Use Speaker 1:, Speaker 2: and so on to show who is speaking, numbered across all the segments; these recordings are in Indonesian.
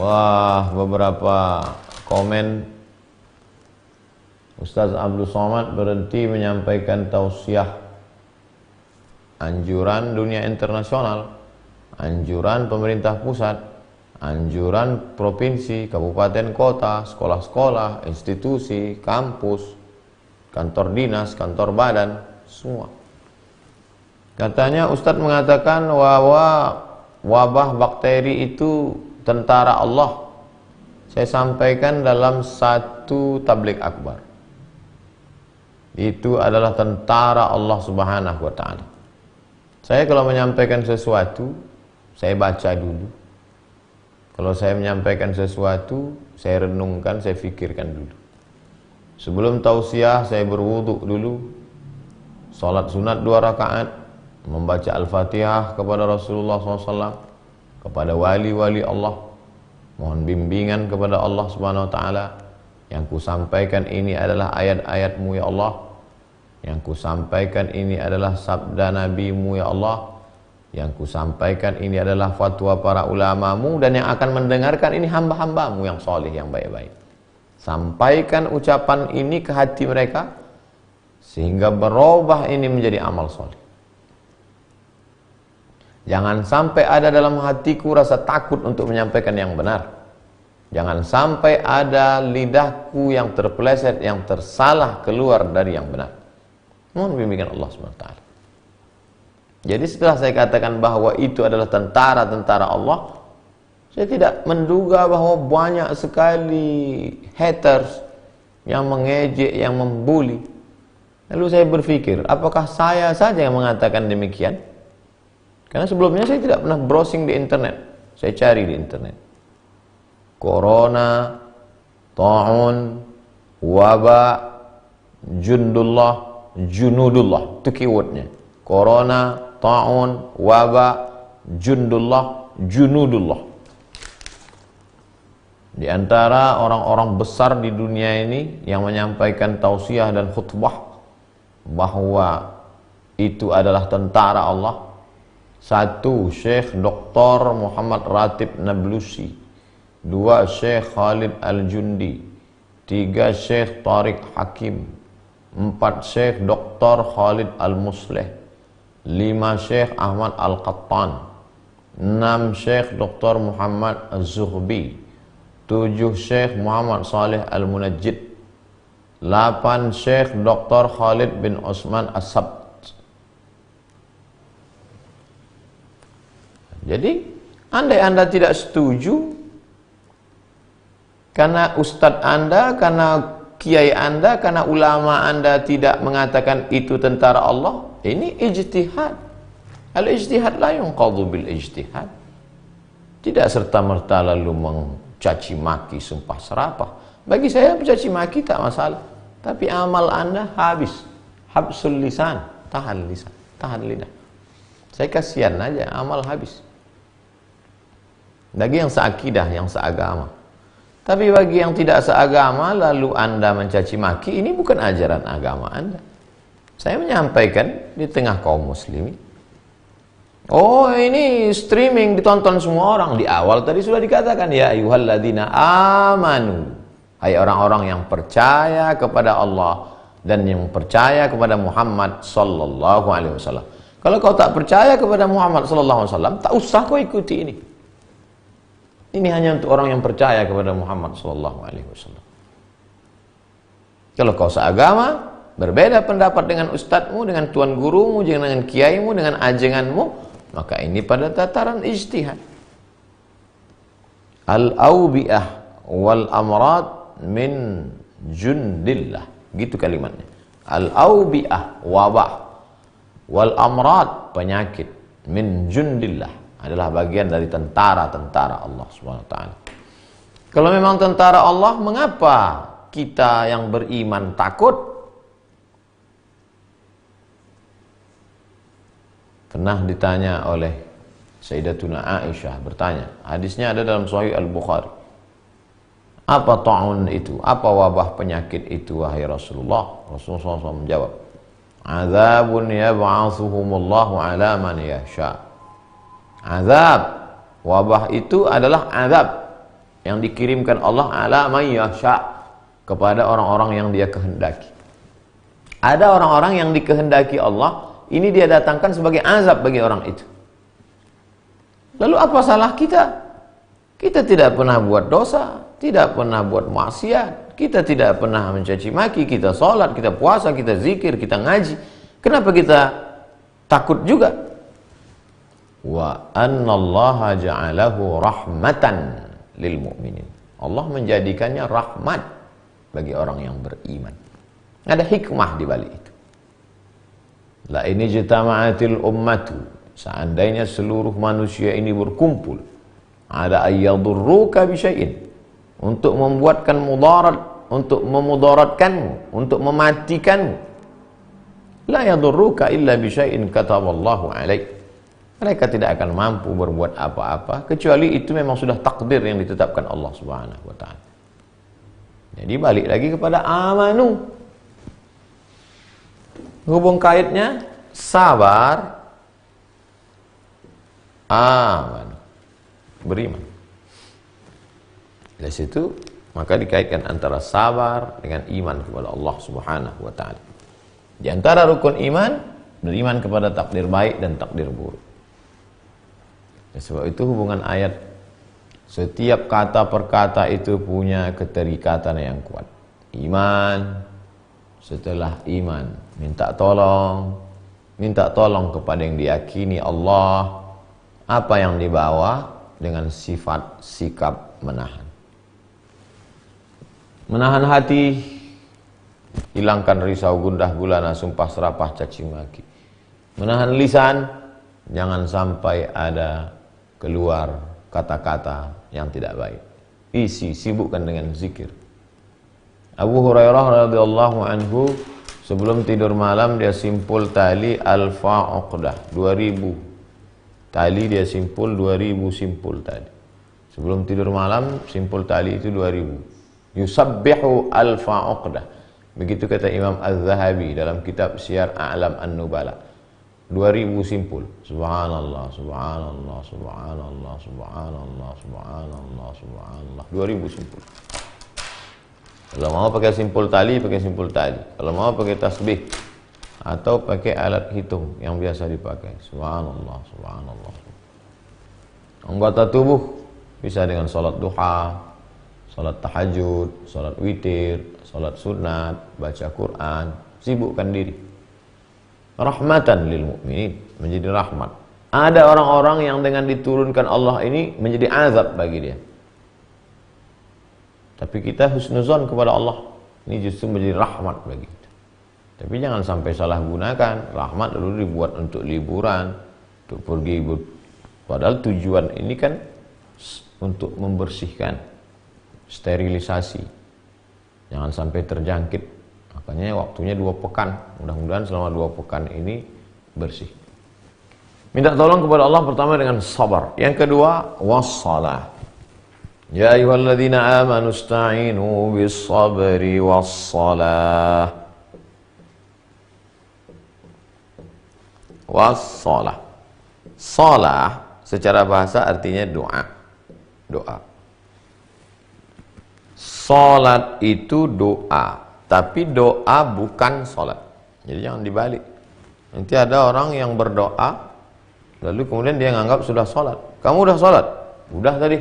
Speaker 1: Wah, beberapa komen. Ustaz Abdul Somad berhenti menyampaikan tausiah, anjuran dunia internasional, anjuran pemerintah pusat, anjuran provinsi, kabupaten, kota, sekolah-sekolah, institusi, kampus, kantor dinas, kantor badan, semua. Katanya Ustaz mengatakan bahwa wabah bakteri itu tentara Allah. Saya sampaikan dalam satu tabligh akbar. Itu adalah tentara Allah Subhanahu wa ta'ala. Saya kalau menyampaikan sesuatu, saya baca dulu. Kalau saya menyampaikan sesuatu, saya renungkan, saya fikirkan dulu. Sebelum tausiah, saya berwudu dulu, salat sunat 2 rakaat, membaca Al-Fatihah kepada Rasulullah SAW, kepada wali-wali Allah, mohon bimbingan kepada Allah Subhanahu wa ta'ala. Yang ku sampaikan ini adalah ayat-ayat-Mu ya Allah. Yang ku sampaikan ini adalah sabda Nabi-Mu ya Allah. Yang ku sampaikan ini adalah fatwa para ulama-Mu, dan yang akan mendengarkan ini hamba-hamba-Mu yang soleh, yang baik-baik. Sampaikan ucapan ini ke hati mereka sehingga berubah ini menjadi amal soleh. Jangan sampai ada dalam hatiku rasa takut untuk menyampaikan yang benar. Jangan sampai ada lidahku yang terpeleset, yang tersalah keluar dari yang benar. Mohon bimbingan Allah SWT. Jadi setelah saya katakan bahwa itu adalah tentara-tentara Allah, saya tidak menduga bahwa banyak sekali haters yang mengejek, yang membuli. Lalu saya berpikir, apakah saya saja yang mengatakan demikian? Karena sebelumnya saya tidak pernah browsing di internet. Saya cari di internet. Corona, ta'un, wabak, junudullah, itu keywordnya. Corona, ta'un, wabak, junudullah. Di antara orang-orang besar di dunia ini yang menyampaikan tausiah dan khutbah bahwa itu adalah tentara Allah. 1. Syekh Dr. Muhammad Ratib Nablusi. 2. Syekh Khalid Al-Jundi. 3. Syekh Tariq Hakim. 4. Syekh Dr. Khalid Al-Musleh. 5. Syekh Ahmad Al-Qattan. 6. Syekh Dr. Muhammad Az-Zuhbi. 7. Syekh Muhammad Saleh Al-Munajjid. 8. Syekh Dr. Khalid bin Osman As-Sabt. Jadi, andai Anda tidak setuju, karena ustadz Anda, karena kiai Anda, karena ulama Anda tidak mengatakan itu tentara Allah, ini ijtihad. Al-ijtihad la yunqadhu bil ijtihad. Tidak serta-merta lalu mencaci maki, sumpah serapah. Bagi saya mencaci maki tak masalah, tapi amal Anda habis. Habsul lisan, tahan lisan, tahan lidah. Saya kasihan aja, amal habis. Bagi yang seakidah, yang seagama. Tapi bagi yang tidak seagama lalu Anda mencaci maki, ini bukan ajaran agama Anda. Saya menyampaikan di tengah kaum muslimin. Oh, ini streaming ditonton semua orang. Di awal tadi sudah dikatakan, ya ayyuhalladzina amanu, hai orang-orang yang percaya kepada Allah dan yang percaya kepada Muhammad sallallahu alaihi wasallam. Kalau kau tak percaya kepada Muhammad sallallahu alaihi wasallam, tak usah kau ikuti ini. Ini hanya untuk orang yang percaya kepada Muhammad sallallahu alaihi wasallam. Kalau kau seagama, berbeda pendapat dengan ustadzmu, dengan tuan gurumu, dengan kiaimu, dengan ajenganmu, maka ini pada tataran ijtihad. Al-awbi'ah wal amrad min jundillah, gitu kalimatnya. Al-awbi'ah, wabah, wal amrad, penyakit, min jundillah, adalah bagian dari tentara-tentara Allah Subhanahu wa ta'ala. Kalau memang tentara Allah, mengapa kita yang beriman takut? Pernah ditanya oleh Sayyidatuna Aisyah, bertanya, hadisnya ada dalam Sahih Al-Bukhari. Apa ta'un itu? Apa wabah penyakit itu, wahai Rasulullah? Rasulullah SAW menjawab, azabun yab'athuhumullahu ala man yasha. Azab, wabah itu adalah azab yang dikirimkan Allah ala may yasha, kepada orang-orang yang dia kehendaki. Ada orang-orang yang dikehendaki Allah, ini dia datangkan sebagai azab bagi orang itu. Lalu apa salah kita? Kita tidak pernah buat dosa, tidak pernah buat maksiat, kita tidak pernah mencaci maki, kita sholat, kita puasa, kita zikir, kita ngaji. Kenapa kita takut juga? Wa annallaha ja'alahu rahmatan lil mu'minin. Allah menjadikannya rahmat bagi orang yang beriman. Ada hikmah di balik itu. La ini jitama'atil ummatu, seandainya seluruh manusia ini berkumpul, ada ayyadurruka bisyai'in, untuk membuatkan mudarat, untuk memudaratkanmu, untuk mematikanmu. La yadurruka illa bisyai'in kataballahu alaik. Mereka tidak akan mampu berbuat apa-apa kecuali itu memang sudah takdir yang ditetapkan Allah Subhanahu wa taala. Jadi balik lagi kepada amanu. Hubung kaitnya sabar, aman, beriman. Dari situ maka dikaitkan antara sabar dengan iman kepada Allah Subhanahu wa taala. Di antara rukun iman, beriman kepada takdir baik dan takdir buruk. Sebab itu hubungan ayat, setiap kata per kata itu punya keterikatan yang kuat. Iman, setelah iman minta tolong kepada yang diyakini Allah, apa yang dibawa dengan sifat sikap menahan hati, hilangkan risau gundah gulana sumpah serapah caci maki, menahan lisan, jangan sampai ada keluar kata-kata yang tidak baik, sibukkan dengan zikir. Abu Hurairah radhiyallahu anhu sebelum tidur malam dia simpul tali alfa uqdah, 2000 tali dia simpul, 2000 simpul tali. Sebelum tidur malam simpul tali itu 2000. Yusabbihu alfa uqdah. Begitu kata Imam Az-Zahabi dalam kitab Syiar A'lam An-Nubala. 2000 simpul. Subhanallah, subhanallah, subhanallah, subhanallah, subhanallah, subhanallah. 2000 simpul. Kalau mau pakai simpul tali, pakai simpul tali. Kalau mau pakai tasbih atau pakai alat hitung yang biasa dipakai. Subhanallah, subhanallah. Anggota tubuh bisa dengan salat duha, salat tahajud, salat witir, salat sunat, baca Quran, sibukkan diri. Rahmatan lil mu'minin, menjadi rahmat. Ada orang-orang yang dengan diturunkan Allah ini menjadi azab bagi dia. Tapi kita husnuzon kepada Allah, ini justru menjadi rahmat bagi kita. Tapi jangan sampai salah gunakan. Rahmat lalu dibuat untuk liburan, untuk pergi. Padahal tujuan ini kan untuk membersihkan, sterilisasi. Jangan sampai terjangkit. Makanya waktunya 2 pekan. Mudah-mudahan selama 2 pekan ini bersih. Minta tolong kepada Allah pertama dengan sabar. Yang kedua, wassalah. Ya ayyuhalladzina amanu ista'inu bis-sabri was-salah. Was-salah. Salah secara bahasa artinya doa. Doa. Salat itu doa, tapi doa bukan salat. Jadi jangan dibalik. Nanti ada orang yang berdoa lalu kemudian dia menganggap sudah salat. Kamu udah salat? Udah tadi.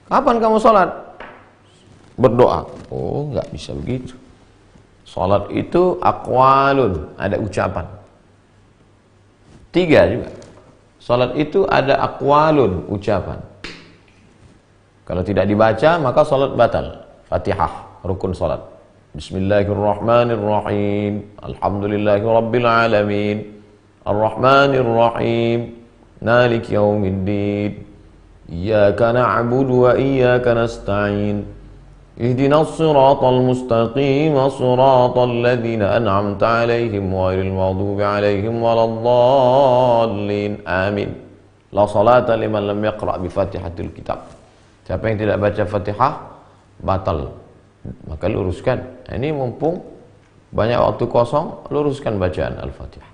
Speaker 1: Kapan kamu salat? Berdoa. Oh, enggak bisa begitu. Salat itu aqwalun, ada ucapan. 3 juga. Salat itu ada aqwalun, ucapan. Kalau tidak dibaca maka salat batal. Fatihah, rukun salat. Bismillahirrahmanirrahim. Alhamdulillahirabbil alamin. Arrahmanirrahim. Maliki yaumiddin. Iyyaka na'budu wa iyyaka nasta'in. Ihdinas siratal mustaqim, siratal ladzina an'amta 'alaihim ghairil maghdubi 'alaihim waladdallin. Amin. La salata liman lam yaqra' bi Fatihatil kitab. Siapa yang tidak baca Fatihah batal. Maka luruskan. Ini mumpung banyak waktu kosong, luruskan bacaan Al-Fatihah.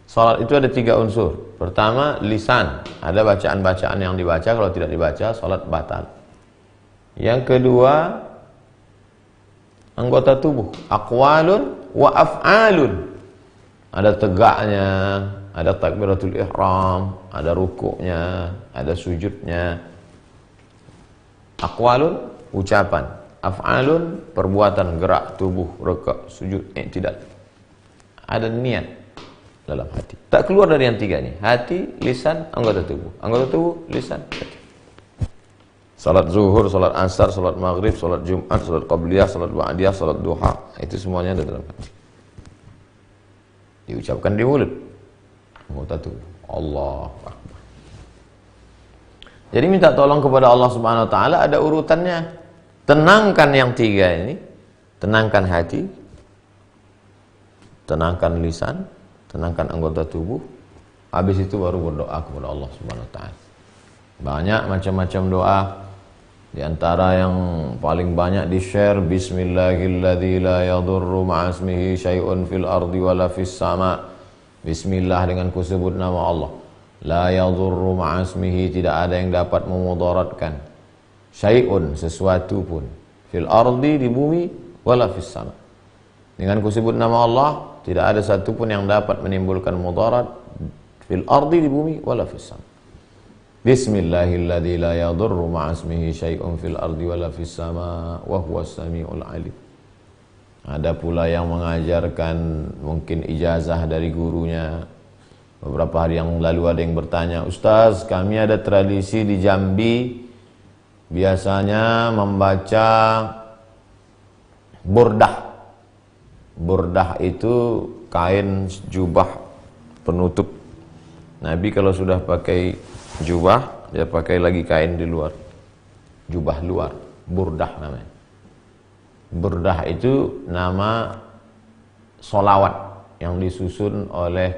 Speaker 1: Salat itu ada 3 unsur. Pertama, lisan. Ada bacaan-bacaan yang dibaca, kalau tidak dibaca, salat batal. Yang kedua, anggota tubuh. Aqwalun wa af'alun. Ada tegaknya, ada takbiratul ihram, ada rukuknya, ada sujudnya. Aqwalun, ucapan. Af'alun, perbuatan, gerak tubuh, rukuk, sujud, i'tidal. Ada niat dalam hati. Tak keluar dari yang 3 ini. Hati, lisan, anggota tubuh. Anggota tubuh, lisan, hati. Salat zuhur, salat asar, salat maghrib, salat jumat, salat qabliyah, salat ba'diyah, salat duha. Itu semuanya ada dalam hati. Diucapkan di mulut. Anggota tubuh. Allah Akbar. Jadi minta tolong kepada Allah Subhanahu wa taala, ada urutannya. Tenangkan yang 3 ini. Tenangkan hati. Tenangkan lisan, tenangkan anggota tubuh. Habis itu baru berdoa kepada Allah Subhanahu wa taala. Banyak macam-macam doa. Di antara yang paling banyak di-share, bismillahilladzi la yadurru ma'asmihi syai'un fil ardi wala fis sama'. Bismillah, dengan kusebut nama Allah. La yadurru ma'asmihi, tidak ada yang dapat memudaratkan. Syai'un, sesuatu pun. Fil ardi, di bumi, wala fis sama'. Dengan kusebut nama Allah, tidak ada satu pun yang dapat menimbulkan mudarat. Fil ardi, di bumi, wala fis sama'. Bismillahilladzi la yadurru ma'asmihi syai'un fil ardi wala fis sama' wa huwas samiul alim. Ada pula yang mengajarkan mungkin ijazah dari gurunya. Beberapa hari yang lalu ada yang bertanya, "Ustaz, kami ada tradisi di Jambi biasanya membaca burdah." Burdah itu kain jubah penutup. Nabi kalau sudah pakai jubah, dia pakai lagi kain di luar. Jubah luar, burdah namanya. Burdah itu nama solawat yang disusun oleh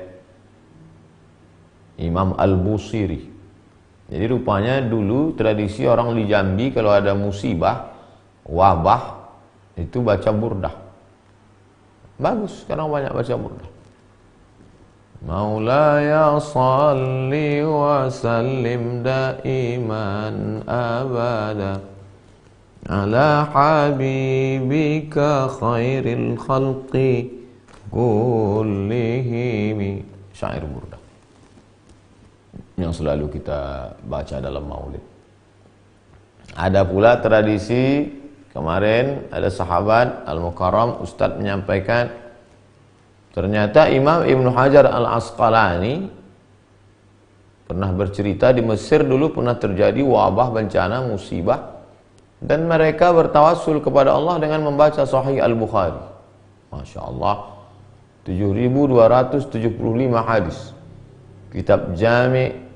Speaker 1: Imam Al-Busiri. Jadi rupanya dulu tradisi orang di Jambi kalau ada musibah, wabah, itu baca burdah. Bagus, sekarang banyak baca burdah. Maulaya salli wa sallim daiman abada ala habibika khairil khalqi kullihim. Syair burdah yang selalu kita baca dalam maulid. Ada pula tradisi, kemarin ada sahabat Al-Mukarram Ustadz menyampaikan, ternyata Imam Ibn Hajar Al-Asqalani pernah bercerita di Mesir dulu pernah terjadi wabah, bencana, musibah, dan mereka bertawassul kepada Allah dengan membaca Sahih Al-Bukhari. Masya Allah, 7.275 hadis. Kitab Jami'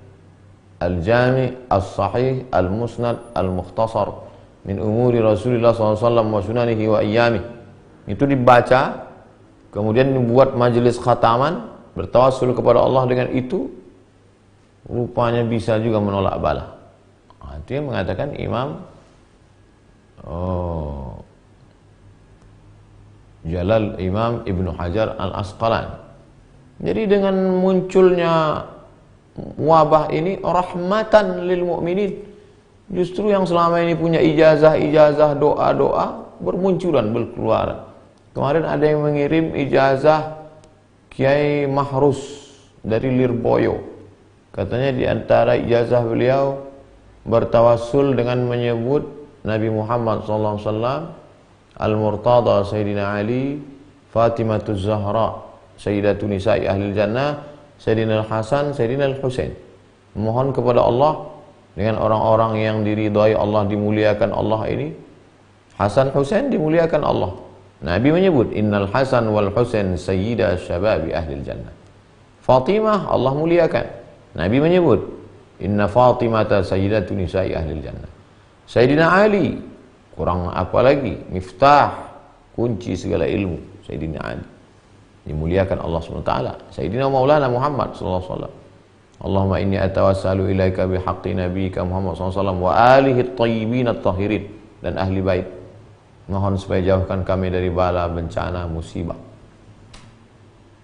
Speaker 1: Al-Jami' As-Sahih Al-Musnad Al-Mukhtasar min umuri Rasulullah SAW wa sunanihi wa iyamih. Itu dibaca, kemudian dibuat majelis khataman, bertawassul kepada Allah dengan itu, rupanya bisa juga menolak bala. Itu yang mengatakan Imam Jalal Imam Ibn Hajar Al-Asqalani. Jadi dengan munculnya wabah ini rahmatan lil mu'minin, justru yang selama ini punya ijazah-ijazah, doa-doa bermunculan, berkeluaran. Kemarin ada yang mengirim ijazah Kiai Mahrus dari Lirboyo. Katanya di antara ijazah beliau bertawassul dengan menyebut Nabi Muhammad SAW, Al-Murtada Sayyidina Ali, Fatimatuz Zahra Sayyidatun Nisa'i Ahlil Jannah, Sayyidina Al-Hasan, Sayyidina Al-Husain. Mohon kepada Allah dengan orang-orang yang diridhai Allah, dimuliakan Allah ini. Hasan Husain dimuliakan Allah. Nabi menyebut Innal Hasan wal Husain sayyida syababi ahlil jannah. Fatimah Allah muliakan. Nabi menyebut Inna Fatimata sayyidatun nisa'i ahlil jannah. Sayyidina Ali, kurang apa lagi, miftah, kunci segala ilmu. Sayyidina Ali dimuliakan Allah SWT. Sayyidina Maulana Muhammad SAW. Allahumma inni atawassalu ilaika bihaqqi nabiyika Muhammad SAW wa alihi at-tayyibin at-tahirin, dan ahli bait. Mohon supaya jauhkan kami dari bala, bencana, musibah.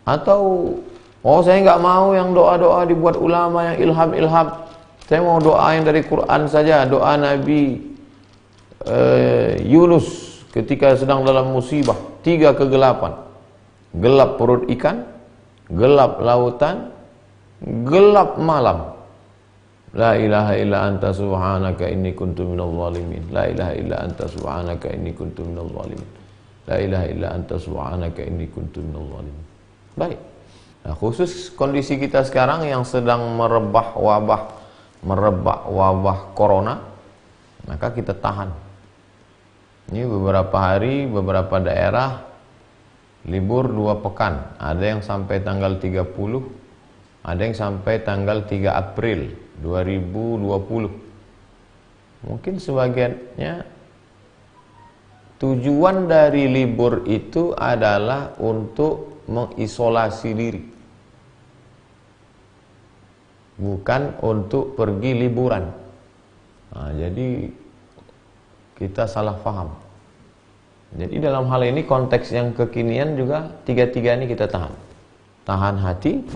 Speaker 1: Atau Oh, saya nggak mau yang doa-doa dibuat ulama yang ilham-ilham. Saya mau doa yang dari Quran saja. Doa Nabi Yunus ketika sedang dalam musibah, 3 kegelapan. Gelap perut ikan, gelap lautan, gelap malam. La ilaha illa anta subhanaka inni kuntu minadh dhalimin. La ilaha illa anta subhanaka inni kuntu minadh dhalimin. La ilaha illa anta subhanaka inni kuntu minadh dhalimin. Baik. Nah, khusus kondisi kita sekarang yang sedang merebak wabah corona, maka kita tahan. Ini beberapa hari, beberapa daerah libur 2 pekan. Ada yang sampai tanggal 30, ada yang sampai tanggal 3 April 2020. Mungkin sebagiannya tujuan dari libur itu adalah untuk mengisolasi diri, bukan untuk pergi liburan. Nah, jadi kita salah paham. Jadi dalam hal ini konteks yang kekinian juga 3 ini kita tahan. Tahan hati,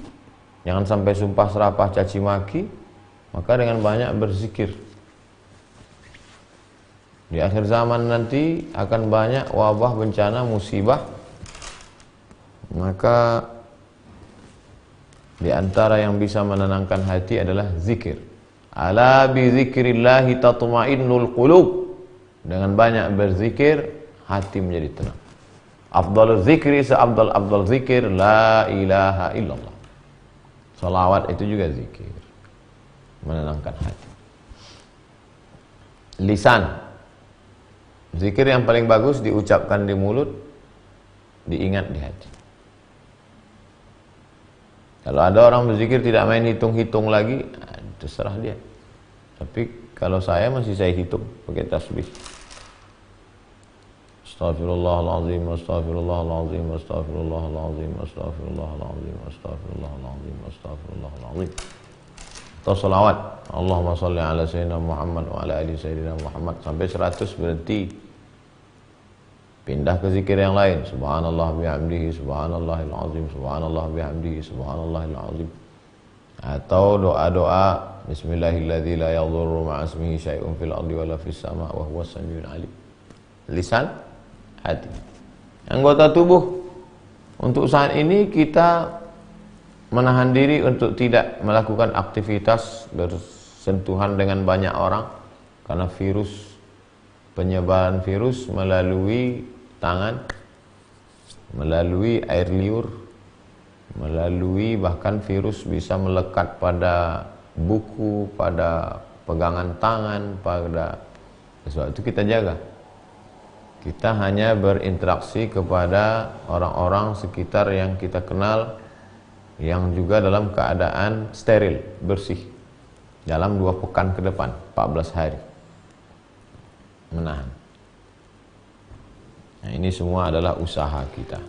Speaker 1: jangan sampai sumpah serapah caci maki, maka dengan banyak berzikir. Di akhir zaman nanti akan banyak wabah, bencana, musibah. Maka di antara yang bisa menenangkan hati adalah zikir. Ala bi zikrillahi tatma'innul qulub. Dengan banyak berzikir, hati menjadi tenang. Afdalul zikri, seabdal zikir, la ilaha illallah. Salawat itu juga zikir, menenangkan hati. Lisan, zikir yang paling bagus diucapkan di mulut, diingat di hati. Kalau ada orang berzikir tidak main hitung-hitung lagi, terserah dia. Tapi kalau saya hitung pakai tasbih. Astaghfirullahaladzim, astaghfirullahaladzim, astaghfirullahaladzim, astaghfirullahaladzim, astaghfirullahaladzim, astaghfirullahaladzim. Atau salawat, Allahumma salli ala sayyidina Muhammad wa ala ali sayyidina Muhammad, sampai 100 berhenti. Pindah ke zikir yang lain. Subhanallah bihamdihi, subhanallahil azim, subhanallah bihamdihi, subhanallahil azim. Atau doa-doa bismillahilladzi la yadhurru ma'asmihi syai'un fil ardi wala fis sama' wa huwas samiul alim. Lisan, hati. Anggota tubuh, untuk saat ini kita menahan diri untuk tidak melakukan aktivitas bersentuhan dengan banyak orang karena penyebaran virus melalui tangan, melalui air liur, melalui bahkan virus bisa melekat pada buku, pada pegangan tangan, pada sesuatu. Kita jaga. Kita hanya berinteraksi kepada orang-orang sekitar yang kita kenal, yang juga dalam keadaan steril, bersih, dalam 2 pekan ke depan, 14 hari menahan. Nah, ini semua adalah usaha kita.